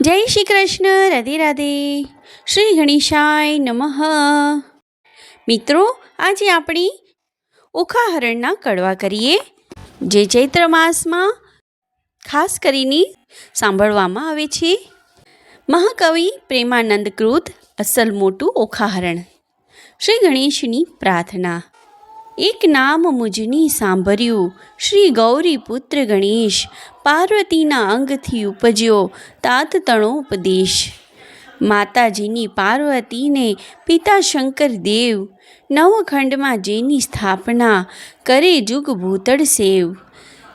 જય શ્રી કૃષ્ણ, રાધે રાધે, શ્રી ગણેશાય નમઃ. મિત્રો, આજે આપણે ઓખાહરણના કડવા કરીએ, જે ચૈત્ર માસમાં ખાસ કરીને સાંભળવામાં આવે છે. મહાકવિ પ્રેમાનંદ કૃત અસલ મોટું ઓખાહરણ. શ્રી ગણેશની પ્રાર્થના. એક નામ મુજની સાંભળ્યું, શ્રી ગૌરી પુત્ર ગણેશ, પાર્વતીના અંગથી ઉપજ્યો તાત તણો ઉપદેશ. માતાજીની પાર્વતીને પિતા શંકર દેવ, નવખંડમાં જેની સ્થાપના કરે જુગ ભૂતળ સેવ.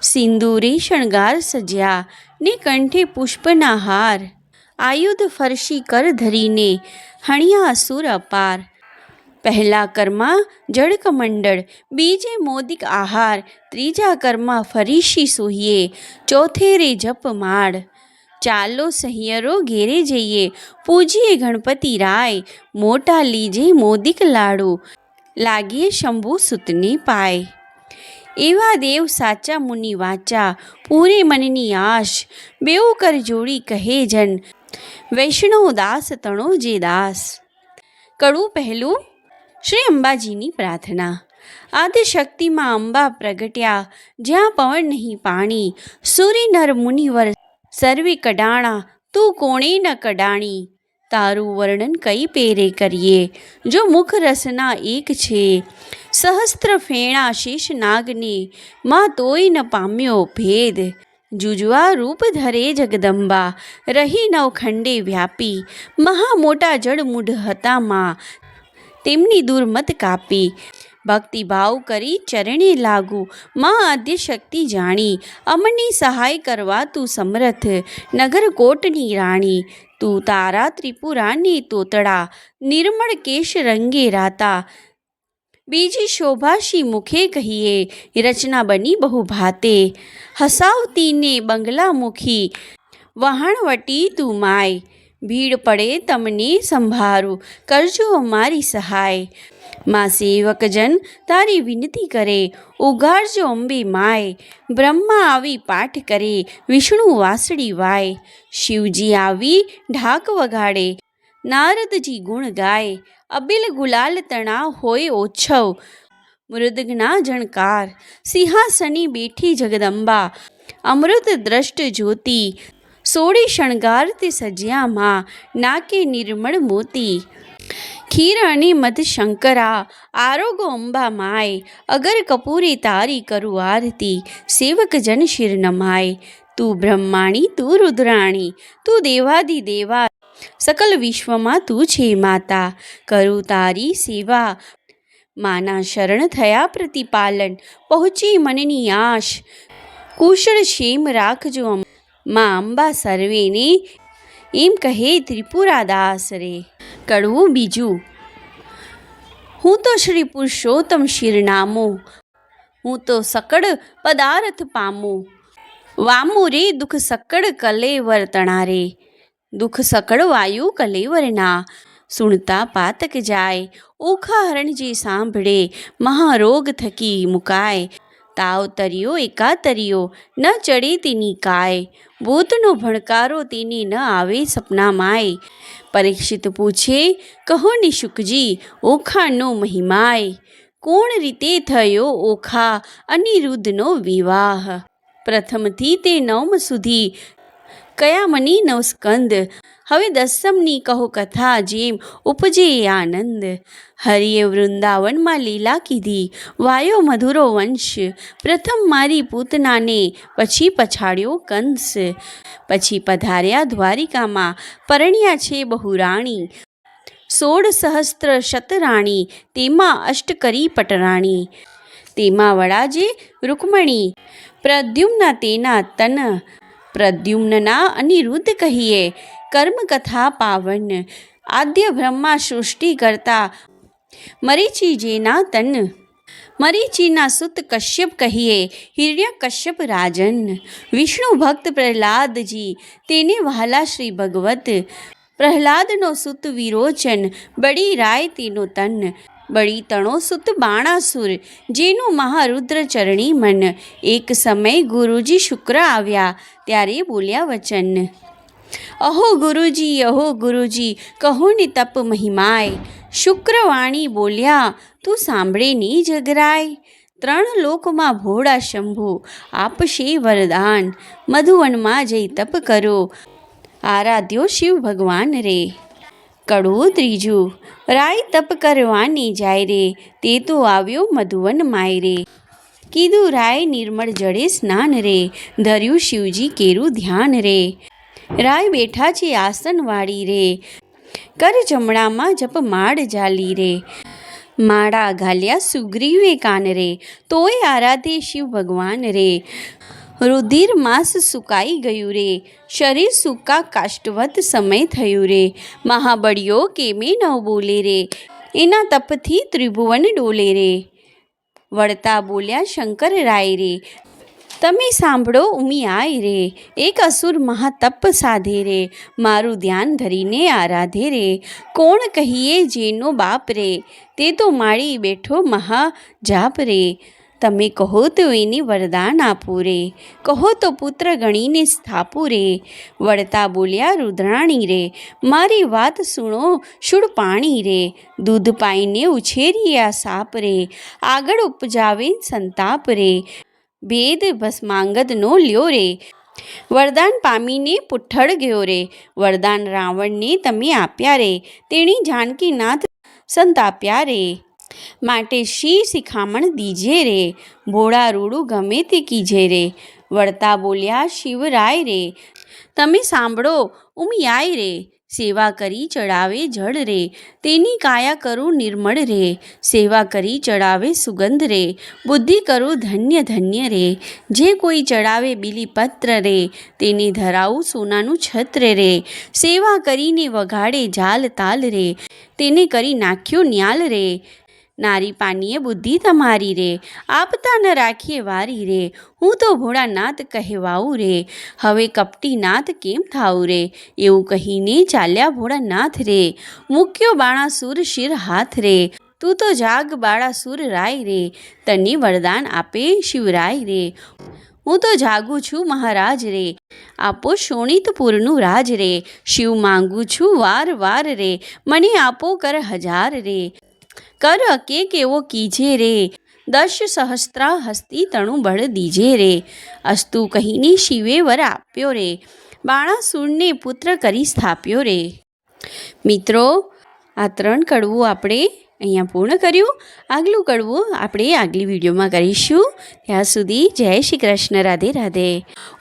સિંદૂરે શણગાર સજ્યા ને કંઠે પુષ્પના હાર, આયુધ ફરશી કર ધરીને હણ્યા અસુર અપાર. પહેલા કરમાં જળકમંડળ, બીજે મોદિક આહાર, ત્રીજા કરમાં ફરીશી સોહીએ, ચોથે રે જપમાળ. ચાલો સહિયરો ઘેરે જઈએ, પૂજીએ ગણપતિ રાય, મોટા લીજે મોદિક લાડુ, લાગીએ શંભુ સુતને પાય. એવા દેવ સાચા મુનિ વાચા, પૂરે મનની આશ, બેઉ કર જોડી કહે જન, વૈષ્ણવ દાસ તણો જે દાસ. કડવું પહેલું. શ્રી અંબાજીની પ્રાર્થના. આદિશક્તિમાં અંબા પ્રગટ્યા, જ્યાં પવન નહીં પાણી, સૂરી નર મુનિવર સર્વે કડાણા, તું કોણે ન કડાણી. તારું વર્ણન કઈ પેરે કરીએ, જો મુખ રસના એક છે. સહસ્ત્ર ફેણા શેષ નાગને, માં તોય ન પામ્યો ભેદ. જુજવા રૂપ ધરે જગદંબા, રહી નવખંડે વ્યાપી. મહા મોટા જળમૂઢ હતા માં, તેમની દુર્મત કાપી. ભક્તિભાવ કરી ચરણે લાગુ, માં આદ્ય શક્તિ જાણી. અમની સહાય કરવા તું સમર્થ, નગર કોટની રાણી. તું તારા ત્રિપુરાની તોતડા, નિર્મળ કેશ રંગે રાતા. બીજી શોભાશી મુખે કહીએ, રચના બની બહુ ભાતે. હસાવતીને બંગલામુખી, વહાણવટી તું માય. ભીડ પડે તમને સંભારું, કરજો અમારી સહાય. માં સેવકજન તારી વિનતી કરે, ઉગાડજો અંબે માય. બ્રહ્મા આવી પાઠ કરે, વિષ્ણુ વાસળી વાય. શિવજી આવી ઢાક વગાડે, નારદજી ગુણ ગાય. અબિલ ગુલાલ તણા હોય ઓછવ, મૃદગના જણકાર. સિંહાસની બેઠી જગદંબા, અમૃત દ્રષ્ટ જ્યોતિ. સોળે શણગાર તે સજ્યા માં, નાકે નિર્મળ મોતી. ખીર અને મધ શંકરા, આરોગો અંબા માય. અગર કપૂરે તારી કરું આરતી, સેવક જન શિર નમાય. તું બ્રહ્માણી, તું રુદ્રાણી, તું દેવાદિ દેવા. સકલ વિશ્વમાં તું છે માતા, કરું તારી સેવા. માના શરણ થયા પ્રતિપાલન, પહોંચી મનની આશ. કુશળ ક્ષેમ રાખજો માં અંબા સર્વેને, એમ કહે ત્રિપુરાદાસ રે. કડવું બીજું. હું તો શ્રી પુરુષોત્તમ શિરનામો, હું તો સકળ પદાર્થ પામો. વામું રે દુઃખ સકળ કલેવર તણારે, દુઃખ સકળ વાયુ કલેવરના. સુણતા પાતક જાય, ઓખાહરણ જે સાંભળે, મહારોગ થકી મુકાય. તાવ તર્યો એકાતર્યો, ન ચડે તેની કાય. ભૂતનો ભણકારો તેને ન આવે સપનામાંય. પરીક્ષિત પૂછે, કહો ને શુકજી, ઓખાનો મહિમાય. કોણ રીતે થયો ઓખા અનિરુદ્ધનો વિવાહ. પ્રથમથી તે નવમ સુધી કયા મની નવસ્કંદ. હવે દસમની કહો કથા, જેમ ઉપજે આનંદ. હરિએ વૃંદાવનમાં લીલા કીધી, વાયો મધુરો વંશ. પ્રથમ મારી પૂતનાને, પછી પછાડ્યો કંસ. પછી પધાર્યા દ્વારિકામાં, પરણ્યા છે બહુ રાણી. 16 સહસ્ત્ર શતરાણી, તેમાં અષ્ટકરી પટરાણી. તેમાં વડા જે રૂકમણી, પ્રદ્યુમ્ન તેના તન. પ્રદ્યુમ્નના અનિરુદ્ધ કહીએ, કર્મકથા પાવન. આદ્ય બ્રહ્મા સૃષ્ટિ કરતા, મરીચી જેના તન. મરીચીના સુત કશ્યપ કહીએ, હિરણ્ય કશ્યપ રાજન. વિષ્ણુ ભક્ત પ્રહલાદજી, તેને વહાલા શ્રી ભગવત. પ્રહલાદનો સુત વિરોચન, બળી રાય તેનો તન. બળી તણો સુત બાણાસુર, જેનું મહારુદ્ર ચરણી મન. એક સમય ગુરુજી શુક્ર આવ્યા, ત્યારે બોલ્યા વચન. અહો ગુરુજી કહો ને તપ મહિમાય. શુક્રવાણી બોલ્યા તું સાંભળે ની જગરાય. 3 લોકમાં ભોળા શંભુ આપશે વરદાન. મધુવનમાં જઈ તપ કરો આરાધ્યો શિવ ભગવાન રે. કડવું ત્રીજું રાય તપ કરવાની જાય રે, તે તો આવ્યો મધુવન માય રે. કીધું રાય નિર્મળ જળે સ્નાન રે, ધર્યું શિવજી કેરું ધ્યાન રે. રાય બેઠા છે આસન વાળી રે, કર જમણામાં જપ માળ જાલી રે. માળા ઘાલ્યા સુગ્રીવે કાન રે, તોય આરાધે શિવ ભગવાન રે. રુધિર માસ સુકાઈ ગયું રે, શરીર સૂકા કાષ્ટવત સમય થયું રે. મહાબળીઓ કેમે ન બોલે રે, એના તપથી ત્રિભુવન ડોલે રે. વળતા બોલ્યા શંકર રાય રે, તમે સાંભળો ઉમિયાય રે. એક અસુર મહાતપ સાધે રે, મારું ધ્યાન ધરીને આરાધે રે. કોણ કહીએ જેનો બાપ રે, તે તો માળી બેઠો મહાજાપ રે. તમે કહો તો એને વરદાન આપું રે, કહો તો પુત્ર ગણીને સ્થાપું રે. વળતા બોલ્યા રુદ્રાણી રે, મારી વાત સુણો શુળ પાણી રે. દૂધ પાઈને ઉછેરી આ સાપ રે, આગળ ઉપજાવે સંતાપ રે. ભેદ ભસ્માંગદનો લ્યો રે, વરદાન પામીને પુઠ્ઠળ ગયો રે. વરદાન રાવણને તમે આપ્યા રે, તેણી જાનકીનાથ સંતાપ્યા રે. માટે શી શિખામણ દીજે રે, ભોળા રૂડું ગમે તે કીજે રે. વળતા બોલ્યા શિવરાય રે, તમે સાંભળો ઉમિયાય રે. સેવા કરી ચડાવે જળ રે, તેની કાયા કરું નિર્મળ રે. સેવા કરી ચડાવે સુગંધ રે, બુદ્ધિ કરું ધન્ય ધન્ય રે. જે કોઈ ચડાવે બીલીપત્ર રે, તેને ધરાવું સોનાનું છત્ર રે. સેવા કરીને વગાડે જાલ તાલ રે, તેને કરી નાખ્યો ન્યાલ રે. નારી પાનીએ બુદ્ધિ તમારી રે, આપતા ન રાખીએ વારી રે. હું તો ભોળાનાથ કહેવાઉં રે, હવે કપટીનાથ કેમ થાવું રે. એવું કહીને ચાલ્યા ભોળાનાથ રે, મૂક્યો બાણાસુર શિર હાથ રે. તું તો જાગ બાળાસુર રાય રે, તને વરદાન આપે શિવરાય રે. હું તો જાગું છું મહારાજ રે, આપો શોણિતપુરનું રાજ રે. શિવ માંગું છું વાર વાર રે, મને આપો કર 1000 રે. કર કે કેવો કીજે રે, 10 સહસ્ત્રા હસ્તી તણું બળ દીજે રે. અસ્તુ કહીને શિવે વર આપ્યો રે, બાણાસુરને પુત્ર કરી સ્થાપ્યો રે. મિત્રો, આ 3 કડવું આપણે અહીંયા પૂર્ણ કર્યું. આગલું કડવું આપણે આગલી વિડીયોમાં કરીશું. ત્યાં સુધી જય શ્રી કૃષ્ણ, રાધે રાધે.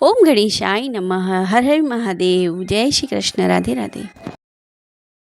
ઓમ ગણેશાય નમઃ. હર હર મહાદેવ. જય શ્રી કૃષ્ણ, રાધે રાધે.